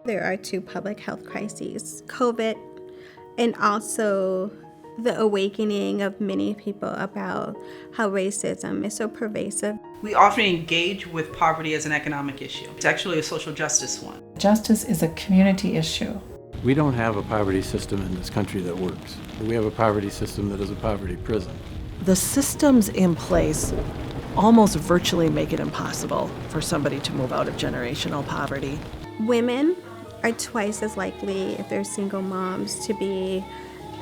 There are two public health crises, COVID and also the awakening of many people about how racism is so pervasive. We often engage with poverty as an economic issue. It's actually a social justice one. Justice is a community issue. We don't have a poverty system in this country that works. We have a poverty system that is a poverty prison. The systems in place almost virtually make it impossible for somebody to move out of generational poverty. Women are twice as likely, if they're single moms, to be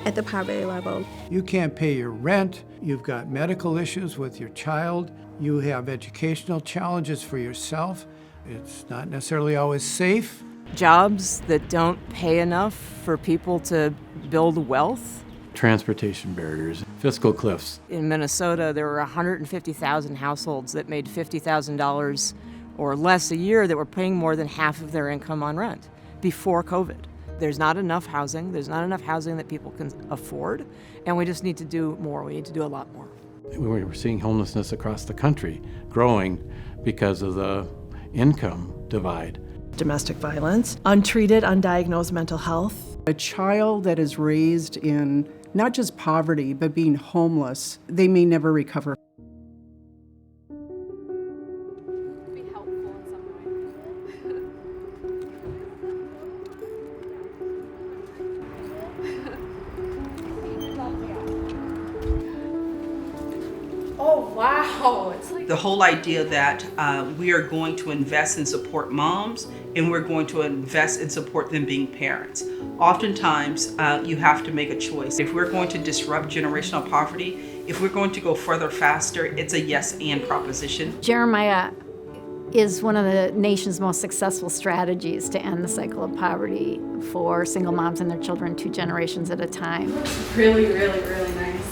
at the poverty level. You can't pay your rent, you've got medical issues with your child, you have educational challenges for yourself. It's not necessarily always safe. Jobs that don't pay enough for people to build wealth. Transportation barriers, fiscal cliffs. In Minnesota, there were 150,000 households that made $50,000 or less a year that were paying more than half of their income on rent before COVID. There's not enough housing. There's not enough housing that people can afford, and we just need to do more. We need to do a lot more. We're seeing homelessness across the country growing because of the income divide. Domestic violence, untreated, undiagnosed mental health. A child that is raised in not just poverty, but being homeless, they may never recover. Be helpful in some way. Oh, wow. It's like The whole idea that we are going to invest and support moms, and we're going to invest and support them being parents. Oftentimes, you have to make a choice. If we're going to disrupt generational poverty, if we're going to go further faster, it's a yes and proposition. Jeremiah is one of the nation's most successful strategies to end the cycle of poverty for single moms and their children 2 generations at a time. Really, really, really nice.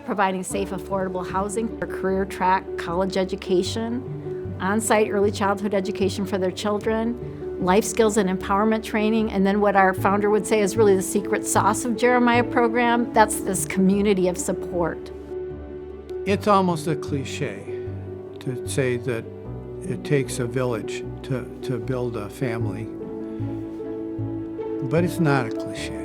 Providing safe, affordable housing, a career track, college education, on-site early childhood education for their children, life skills and empowerment training, and then what our founder would say is really the secret sauce of Jeremiah program, that's this community of support. It's almost a cliche to say that it takes a village to build a family, but it's not a cliche.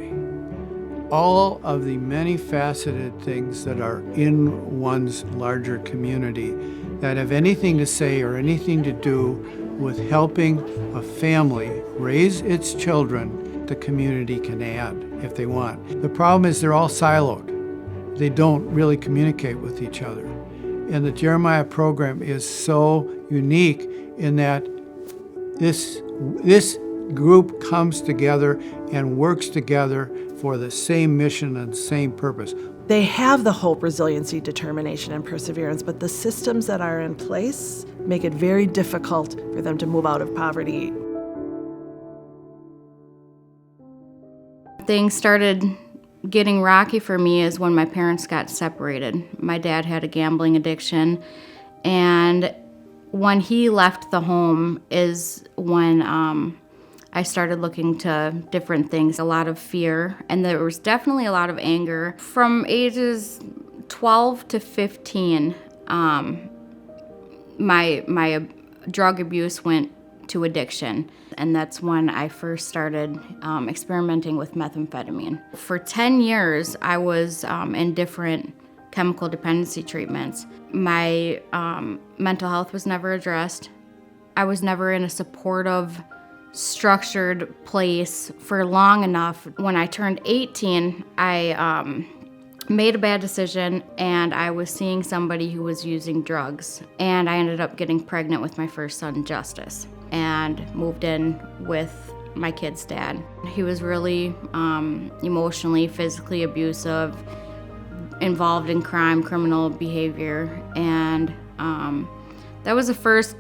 All of the many faceted things that are in one's larger community that have anything to say or anything to do with helping a family raise its children, the community can add if they want. The problem is they're all siloed. They don't really communicate with each other. And the Jeremiah program is so unique in that this group comes together and works together for the same mission and same purpose. They have the hope, resiliency, determination, and perseverance, but the systems that are in place make it very difficult for them to move out of poverty. Things started getting rocky for me is when my parents got separated. My dad had a gambling addiction, and when he left the home is when I started looking to different things, a lot of fear, and there was definitely a lot of anger. From ages 12 to 15, my drug abuse went to addiction, and that's when I first started experimenting with methamphetamine. For 10 years, I was in different chemical dependency treatments. My mental health was never addressed. I was never in a supportive, structured place for long enough. When I turned 18, I made a bad decision, and I was seeing somebody who was using drugs, and I ended up getting pregnant with my first son, Justice, and moved in with my kid's dad. He was really emotionally, physically abusive, involved in crime, criminal behavior, and that was the first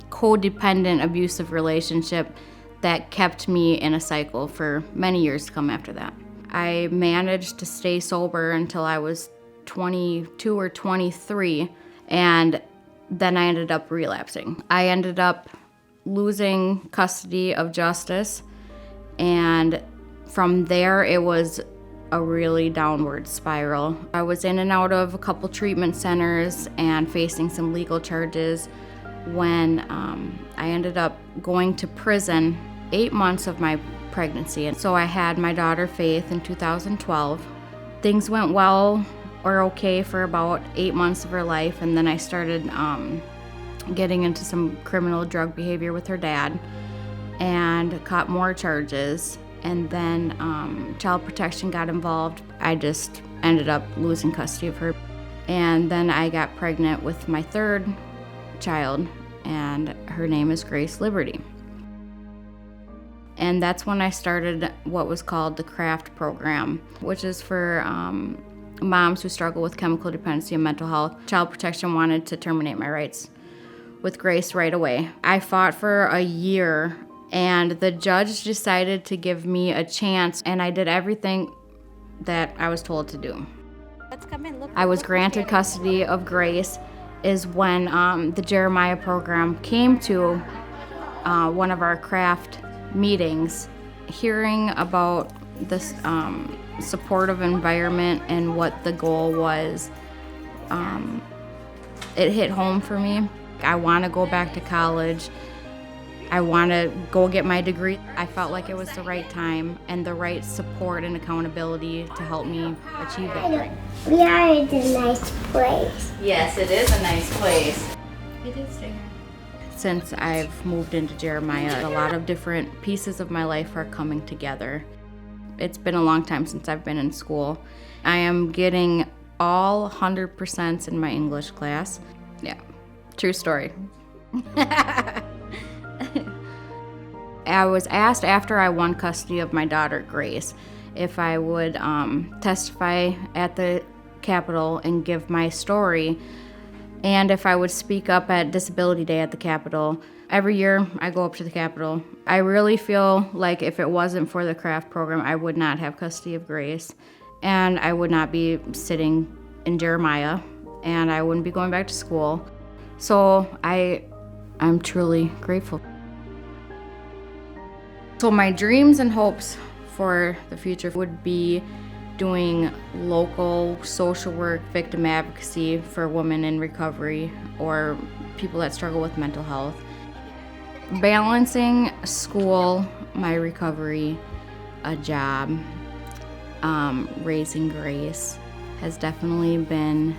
codependent abusive relationship that kept me in a cycle for many years to come after that. I managed to stay sober until I was 22 or 23, and then I ended up relapsing. I ended up losing custody of Justice, and from there it was a really downward spiral. I was in and out of a couple treatment centers and facing some legal charges when I ended up going to prison 8 months of my pregnancy. And so I had my daughter Faith in 2012. Things went well or okay for about 8 months of her life, and then I started getting into some criminal drug behavior with her dad and caught more charges. And then child protection got involved. I just ended up losing custody of her. And then I got pregnant with my third child, and her name is Grace Liberty. And that's when I started what was called the CRAFT program, which is for moms who struggle with chemical dependency and mental health. Child protection wanted to terminate my rights with Grace right away. I fought for a year, and the judge decided to give me a chance, and I did everything that I was told to do. I was granted custody of Grace is when the Jeremiah program came to one of our CRAFT meetings, hearing about this supportive environment and what the goal was. It hit home for me. I want to go back to college. I want to go get my degree. I felt like it was the right time and the right support and accountability to help me achieve that dream. We are in a nice place. Yes, it is a nice place. It is there. Since I've moved into Jeremiah, a lot of different pieces of my life are coming together. It's been a long time since I've been in school. I am getting all 100% in my English class. Yeah, true story. I was asked after I won custody of my daughter, Grace, if I would testify at the Capitol and give my story, and if I would speak up at Disability Day at the Capitol. Every year I go up to the Capitol. I really feel like if it wasn't for the CRAFT program, I would not have custody of Grace, and I would not be sitting in Jeremiah, and I wouldn't be going back to school. So I'm truly grateful. So my dreams and hopes for the future would be doing local social work, victim advocacy for women in recovery or people that struggle with mental health. Balancing school, my recovery, a job, raising Grace has definitely been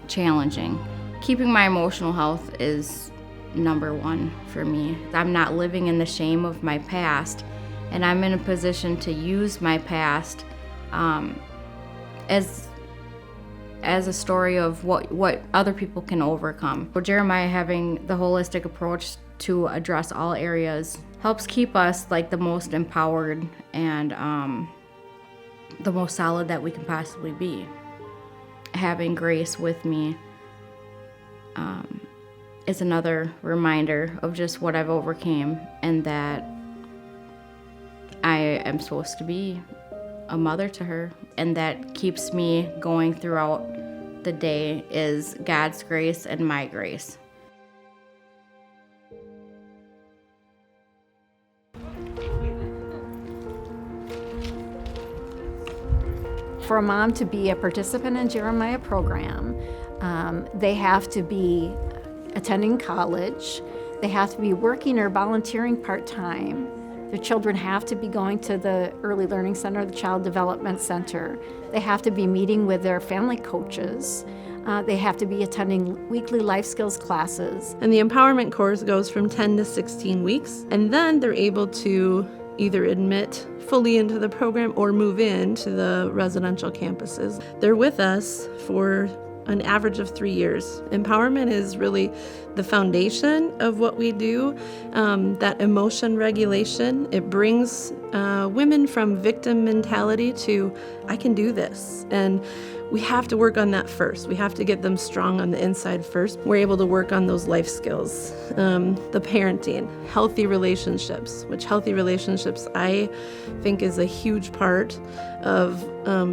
challenging. Keeping my emotional health is number one for me. I'm not living in the shame of my past, and I'm in a position to use my past as a story of what other people can overcome. For Jeremiah, having the holistic approach to address all areas helps keep us like the most empowered and the most solid that we can possibly be. Having Grace with me is another reminder of just what I've overcame, and that I am supposed to be a mother to her, and that keeps me going throughout the day is God's grace and my grace. For a mom to be a participant in Jeremiah program, they have to be attending college, they have to be working or volunteering part-time, their children have to be going to the Early Learning Center, the Child Development Center, they have to be meeting with their family coaches, they have to be attending weekly life skills classes. And the empowerment course goes from 10 to 16 weeks, and then they're able to either admit fully into the program or move into the residential campuses. They're with us for an average of 3 years. Empowerment is really the foundation of what we do, that emotion regulation. It brings women from victim mentality to, I can do this. And we have to work on that first. We have to get them strong on the inside first. We're able to work on those life skills, the parenting, healthy relationships, which healthy relationships I think is a huge part of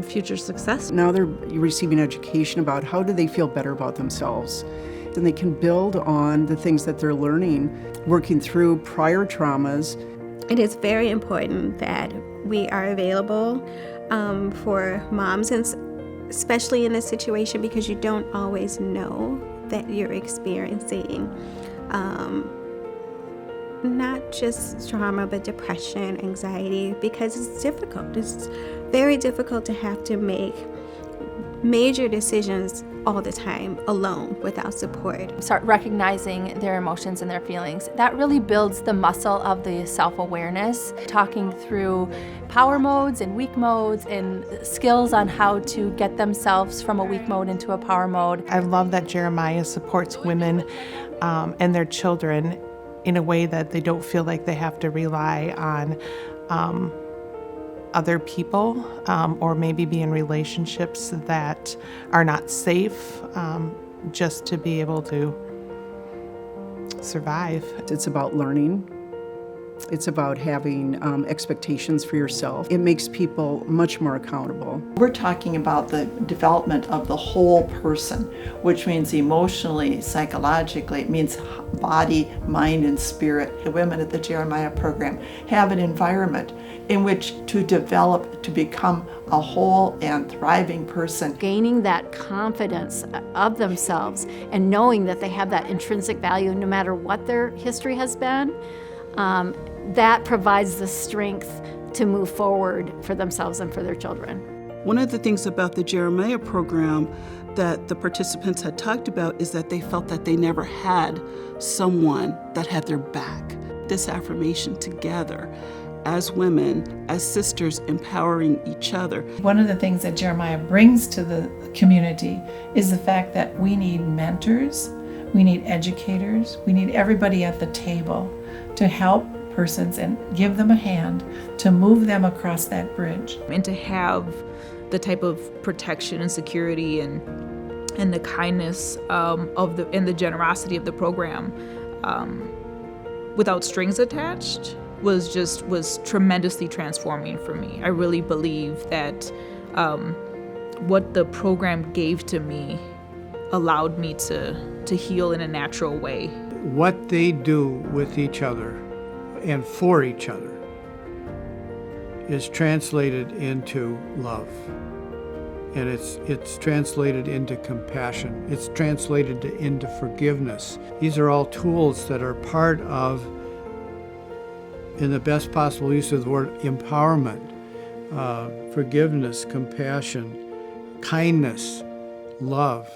future success. Now they're receiving education about how do they feel better about themselves. And they can build on the things that they're learning, working through prior traumas. It is very important that we are available for moms, and especially in this situation, because you don't always know that you're experiencing not just trauma, but depression, anxiety, because it's difficult. It's very difficult to have to make major decisions all the time alone without support. Start recognizing their emotions and their feelings. That really builds the muscle of the self-awareness, talking through power modes and weak modes and skills on how to get themselves from a weak mode into a power mode. I love that Jeremiah supports women and their children in a way that they don't feel like they have to rely on other people or maybe be in relationships that are not safe just to be able to survive. It's about learning. It's about having expectations for yourself. It makes people much more accountable. We're talking about the development of the whole person, which means emotionally, psychologically, it means body, mind, and spirit. The women at the Jeremiah program have an environment in which to develop, to become a whole and thriving person. Gaining that confidence of themselves and knowing that they have that intrinsic value no matter what their history has been, that provides the strength to move forward for themselves and for their children. One of the things about the Jeremiah program that the participants had talked about is that they felt that they never had someone that had their back. This affirmation together as women, as sisters, empowering each other. One of the things that Jeremiah brings to the community is the fact that we need mentors, we need educators, we need everybody at the table to help persons and give them a hand to move them across that bridge. And to have the type of protection and security and the kindness and the generosity of the program without strings attached was tremendously transforming for me. I really believe that what the program gave to me allowed me to heal in a natural way. What they do with each other and for each other is translated into love. And it's translated into compassion. It's translated into forgiveness. These are all tools that are part of, in the best possible use of the word, empowerment, forgiveness, compassion, kindness, love.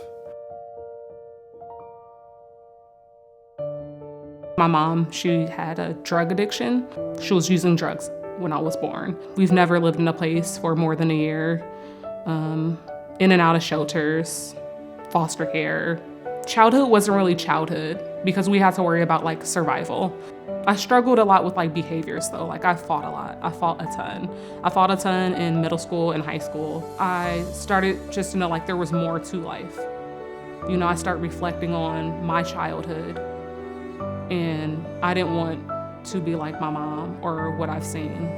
My mom, she had a drug addiction. She was using drugs when I was born. We've never lived in a place for more than a year. In and out of shelters, foster care. Childhood wasn't really childhood because we had to worry about like survival. I struggled a lot with like behaviors though. Like I fought a lot. I fought a ton in middle school and high school. I started just to know like there was more to life. You know, I started reflecting on my childhood. And I didn't want to be like my mom or what I've seen.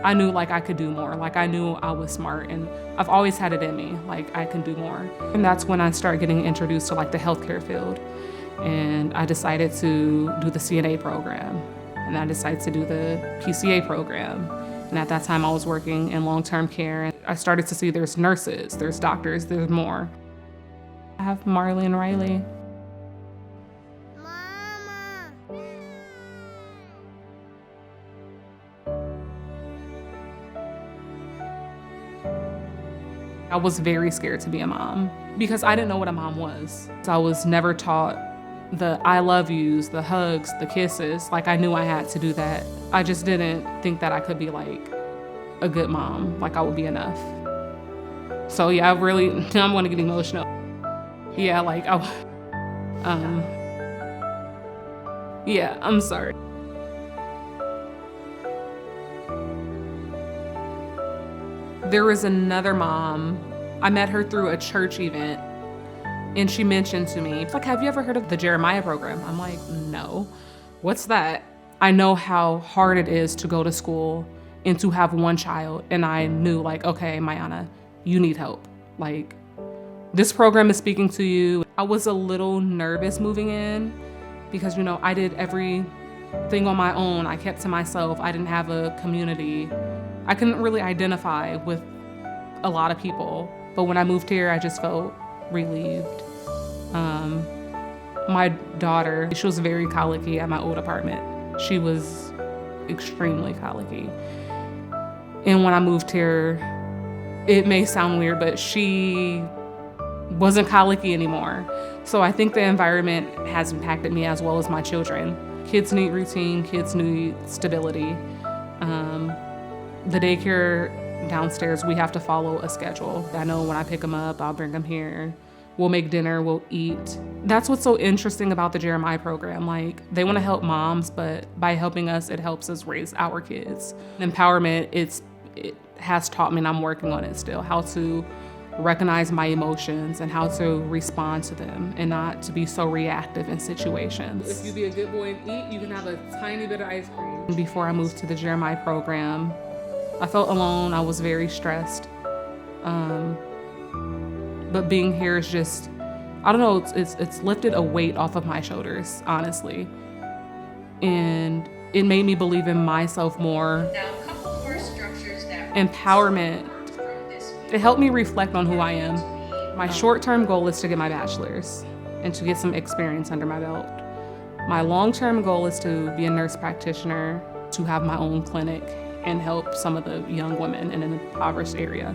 I knew like I could do more. Like I knew I was smart and I've always had it in me, like I can do more. And that's when I started getting introduced to like the healthcare field. And I decided to do the CNA program. And I decided to do the PCA program. And at that time I was working in long-term care. And I started to see there's nurses, there's doctors, there's more. I have Marley and Riley. I was very scared to be a mom because I didn't know what a mom was. I was never taught the I love yous, the hugs, the kisses. Like I knew I had to do that. I just didn't think that I could be like a good mom, like I would be enough. So yeah, I'm going to get emotional. Yeah, like, yeah, I'm sorry. There was another mom, I met her through a church event, and she mentioned to me, like, have you ever heard of the Jeremiah program? I'm like, no, what's that? I know how hard it is to go to school and to have one child, and I knew like, okay, Mayana, you need help. Like, this program is speaking to you. I was a little nervous moving in because, you know, I did everything on my own. I kept to myself. I didn't have a community. I couldn't really identify with a lot of people. But when I moved here, I just felt relieved. My daughter, she was very colicky at my old apartment. She was extremely colicky. And when I moved here, it may sound weird, but she wasn't colicky anymore. So I think the environment has impacted me as well as my children. Kids need routine, kids need stability. The daycare downstairs, we have to follow a schedule. I know when I pick them up, I'll bring them here. We'll make dinner, we'll eat. That's what's so interesting about the Jeremiah program. Like, they want to help moms, but by helping us, it helps us raise our kids. Empowerment, it has taught me, and I'm working on it still, how to recognize my emotions and how to respond to them and not to be so reactive in situations. If you be a good boy and eat, you can have a tiny bit of ice cream. Before I moved to the Jeremiah program, I felt alone, I was very stressed. But being here is just, I don't know, it's lifted a weight off of my shoulders, honestly. And it made me believe in myself more. Now, a couple more structures that empowerment. It helped me reflect on who I am. My short-term goal is to get my bachelor's and to get some experience under my belt. My long-term goal is to be a nurse practitioner, to have my own clinic and help some of the young women in an impoverished area.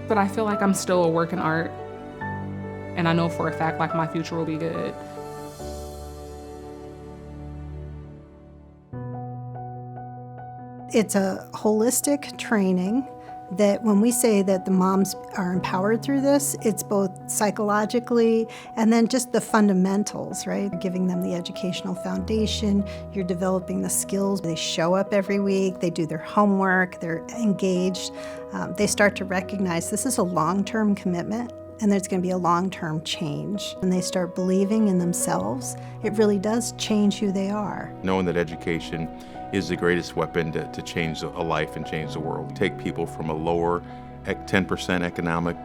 But I feel like I'm still a work in art, and I know for a fact like my future will be good. It's a holistic training that when we say that the moms are empowered through this, it's both psychologically and then just the fundamentals, right? Giving them the educational foundation, you're developing the skills. They show up every week, they do their homework, they're engaged. They start to recognize this is a long-term commitment and there's going to be a long-term change. When they start believing in themselves, it really does change who they are. Knowing that education is the greatest weapon to change a life and change the world. Take people from a lower 10% economic,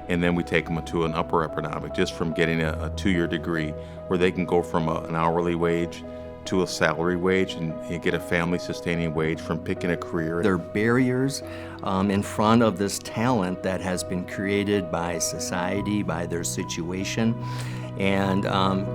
and then we take them to an upper economic, just from getting a 2-year degree, where they can go from an hourly wage to a salary wage and get a family-sustaining wage from picking a career. There are barriers in front of this talent that has been created by society, by their situation. And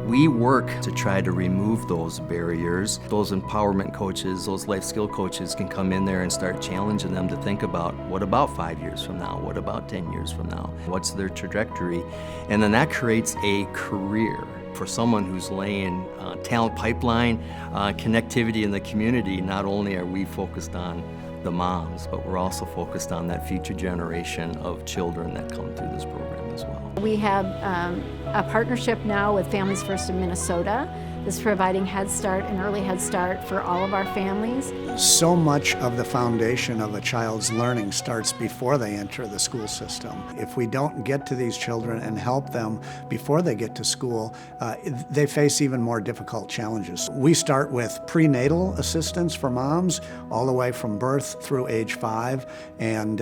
we work to try to remove those barriers. Those empowerment coaches, those life skill coaches can come in there and start challenging them to think about, what about 5 years from now? What about 10 years from now? What's their trajectory? And then that creates a career for someone who's laying talent pipeline, connectivity in the community. Not only are we focused on the moms, but we're also focused on that future generation of children that come through this program as well. We have a partnership now with Families First of Minnesota that's providing Head Start and Early Head Start for all of our families. So much of the foundation of a child's learning starts before they enter the school system. If we don't get to these children and help them before they get to school, they face even more difficult challenges. We start with prenatal assistance for moms all the way from birth through age 5, and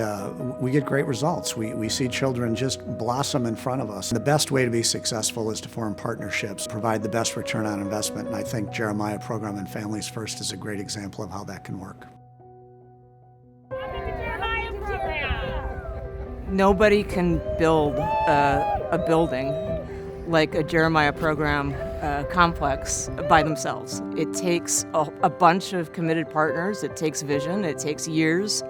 we get great results. We see children just blossom in front of us. The best way to be successful is to form partnerships, provide the best return on investment, and I think Jeremiah Program and Families First is a great example of how that can work. Nobody can build a building like a Jeremiah Program complex by themselves. It takes a bunch of committed partners, it takes vision, it takes years,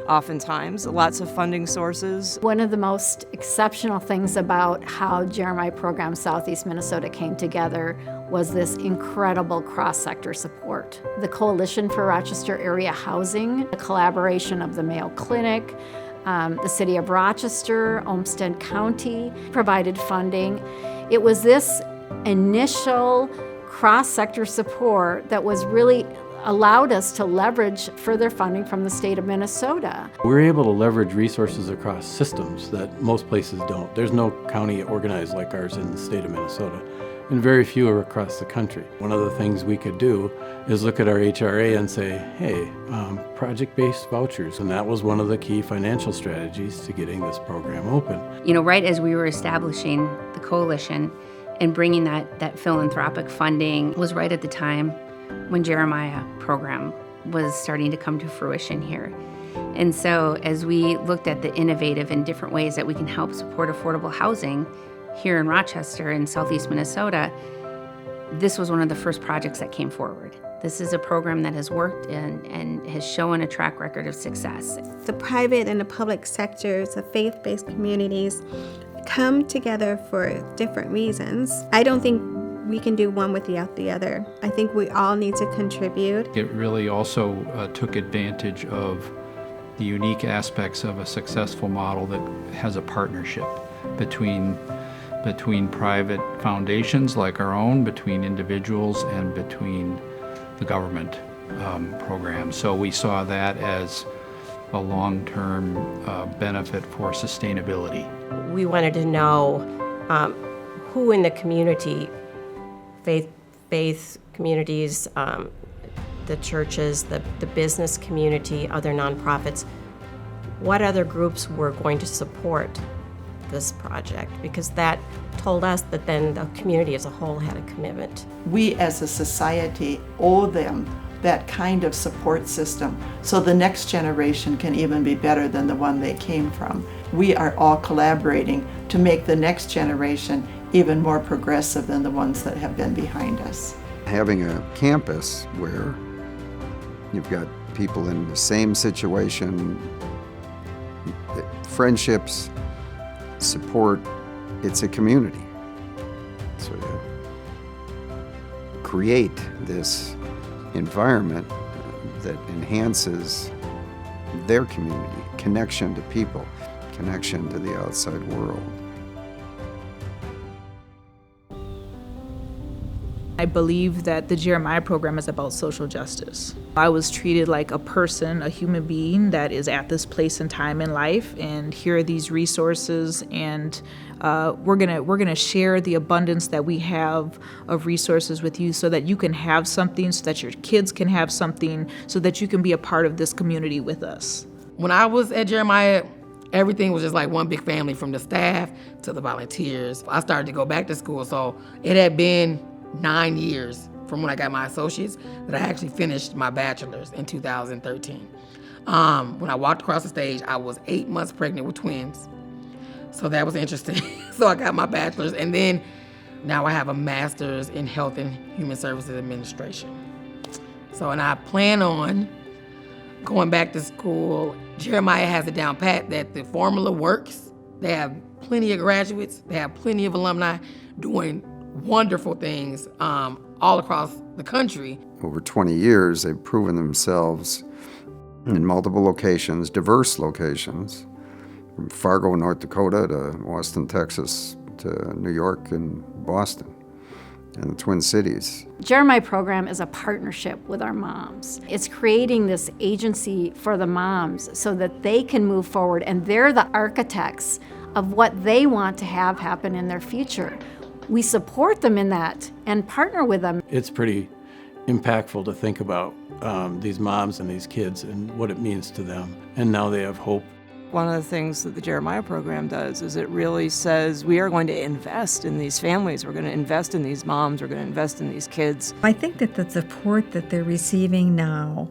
oftentimes, lots of funding sources. One of the most exceptional things about how Jeremiah Program Southeast Minnesota came together was this incredible cross-sector support. The Coalition for Rochester Area Housing, the collaboration of the Mayo Clinic, the City of Rochester, Olmsted County provided funding. It was this initial cross-sector support that was really allowed us to leverage further funding from the state of Minnesota. We're able to leverage resources across systems that most places don't. There's no county organized like ours in the state of Minnesota, and very few are across the country. One of the things we could do is look at our HRA and say, hey, project-based vouchers, and that was one of the key financial strategies to getting this program open. You know, right as we were establishing the coalition and bringing that philanthropic funding was right at the time when Jeremiah Program was starting to come to fruition here. And so as we looked at the innovative and different ways that we can help support affordable housing here in Rochester in southeast Minnesota, this was one of the first projects that came forward. This is a program that has worked and has shown a track record of success. The private and the public sectors, the faith-based communities, come together for different reasons. I don't think we can do one without the other. I think we all need to contribute. It really also took advantage of the unique aspects of a successful model that has a partnership between private foundations like our own, between individuals, and between the government program. So we saw that as a long-term benefit for sustainability. We wanted to know who in the community, faith communities, the churches, the business community, other nonprofits, what other groups were going to support this project, because that told us that then the community as a whole had a commitment. We as a society owe them that kind of support system so the next generation can even be better than the one they came from. We are all collaborating to make the next generation even more progressive than the ones that have been behind us. Having a campus where you've got people in the same situation, friendships, support, it's a community. So you create this environment that enhances their community, connection to people, connection to the outside world. I believe that the Jeremiah program is about social justice. I was treated like a person, a human being that is at this place and time in life, and here are these resources, and we're gonna share the abundance that we have of resources with you so that you can have something, so that your kids can have something, so that you can be a part of this community with us. When I was at Jeremiah, everything was just like one big family, from the staff to the volunteers. I started to go back to school, so it had been 9 years from when I got my associates that I actually finished my bachelor's in 2013. When I walked across the stage, I was 8 months pregnant with twins. So that was interesting. So I got my bachelor's, and then now I have a master's in health and human services administration. So, and I plan on going back to school. Jeremiah has it down pat that the formula works. They have plenty of graduates. They have plenty of alumni doing wonderful things all across the country. Over 20 years, they've proven themselves in multiple locations, diverse locations, from Fargo, North Dakota to Austin, Texas, to New York and Boston and the Twin Cities. Jeremiah program is a partnership with our moms. It's creating this agency for the moms so that they can move forward, and they're the architects of what they want to have happen in their future. We support them in that and partner with them. It's pretty impactful to think about these moms and these kids and what it means to them. And now they have hope. One of the things that the Jeremiah program does is it really says we are going to invest in these families. We're going to invest in these moms. We're going to invest in these kids. I think that the support that they're receiving now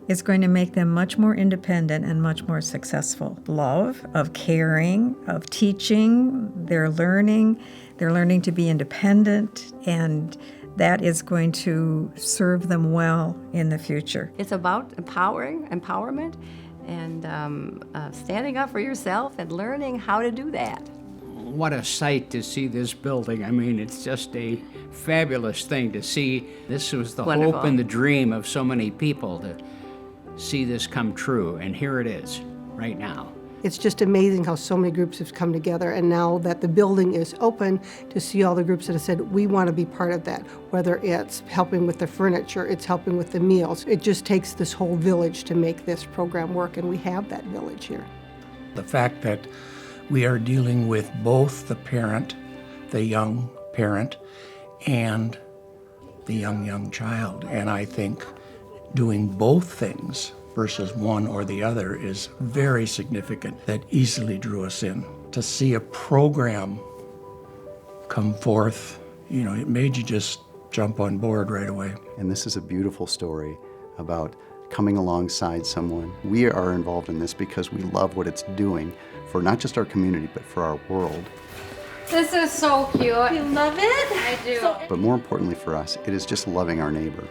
is going to make them much more independent and much more successful. Love, of caring, of teaching, they're learning to be independent, and that is going to serve them well in the future. It's about empowerment, and standing up for yourself and learning how to do that. What a sight to see this building. I mean, it's just a fabulous thing to see. This was the Wonderful. hope and the dream of so many people, to see this come true, and here it is, right now. It's just amazing how so many groups have come together, and now that the building is open, to see all the groups that have said, we want to be part of that, whether it's helping with the furniture, it's helping with the meals. It just takes this whole village to make this program work, and we have that village here. The fact that we are dealing with both the parent, the young parent, and the young child, and I think doing both things versus one or the other is very significant. That easily drew us in. To see a program come forth, it made you just jump on board right away. And this is a beautiful story about coming alongside someone. We are involved in this because we love what it's doing for not just our community, but for our world. This is so cute. You love it? I do. But more importantly for us, it is just loving our neighbor.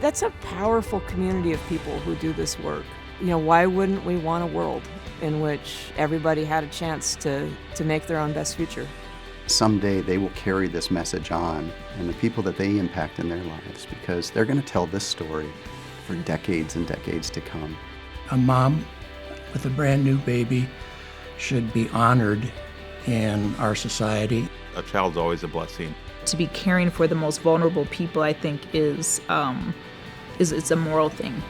That's a powerful community of people who do this work. You know, why wouldn't we want a world in which everybody had a chance to make their own best future? Someday they will carry this message on, and the people that they impact in their lives, because they're going to tell this story for decades and decades to come. A mom with a brand new baby should be honored in our society. A child's always a blessing. To be caring for the most vulnerable people, I think, is it's a moral thing.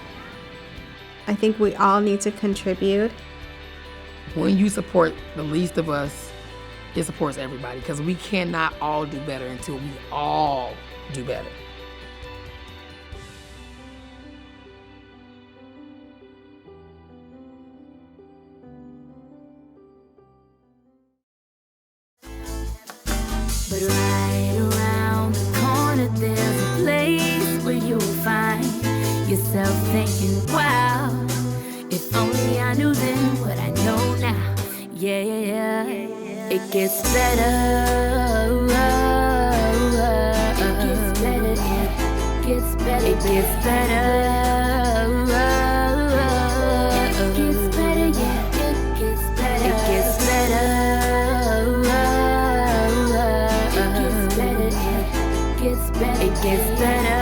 I think we all need to contribute. When you support the least of us, it supports everybody, because we cannot all do better until we all do better. But right around the corner, there's a place where you'll find yourself thinking, wow, if only I knew then what I know now. Yeah, it gets better. It gets better. It gets better. It gets better. Yeah, it gets better. It gets better. It gets better.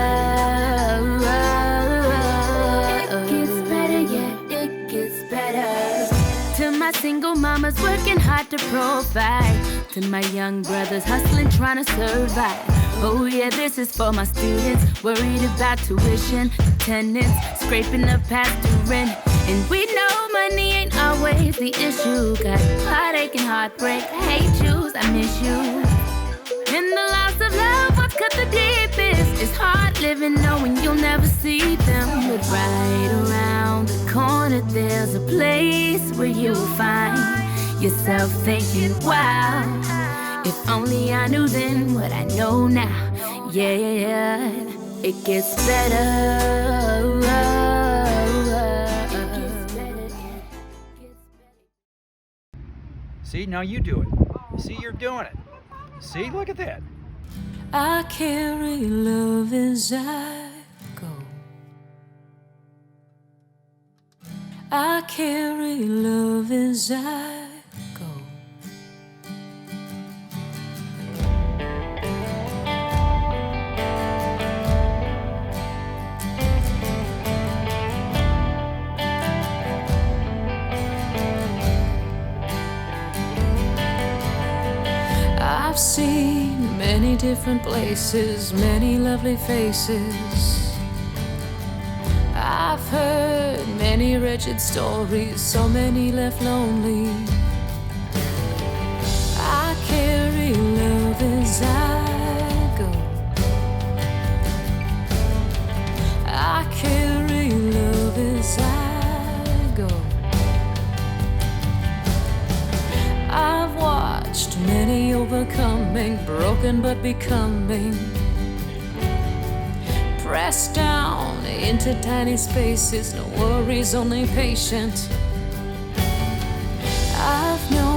It gets better, yeah, it gets better. To my single mamas working hard to provide, to my young brothers hustling, trying to survive. Oh yeah, this is for my students worried about tuition, attendance, scraping up past the rent. And we know money ain't always the issue. Got heartache and heartbreak, I hate yous, I miss you. And the loss of love, what's cut the deepest? It's hard living knowing you'll never see them. But right around the corner, there's a place where you'll find yourself thinking, wow, if only I knew then what I know now. Yeah, it gets better. See, now you do it. See, you're doing it. See, look at that. I carry love as I go. I carry love as I go. I've seen many different places, many lovely faces. I've heard many wretched stories, so many left lonely. I carry love as I go. I carry love as I go. I've watched many overcoming, broken but becoming, pressed down into tiny spaces, no worries, only patient. I've known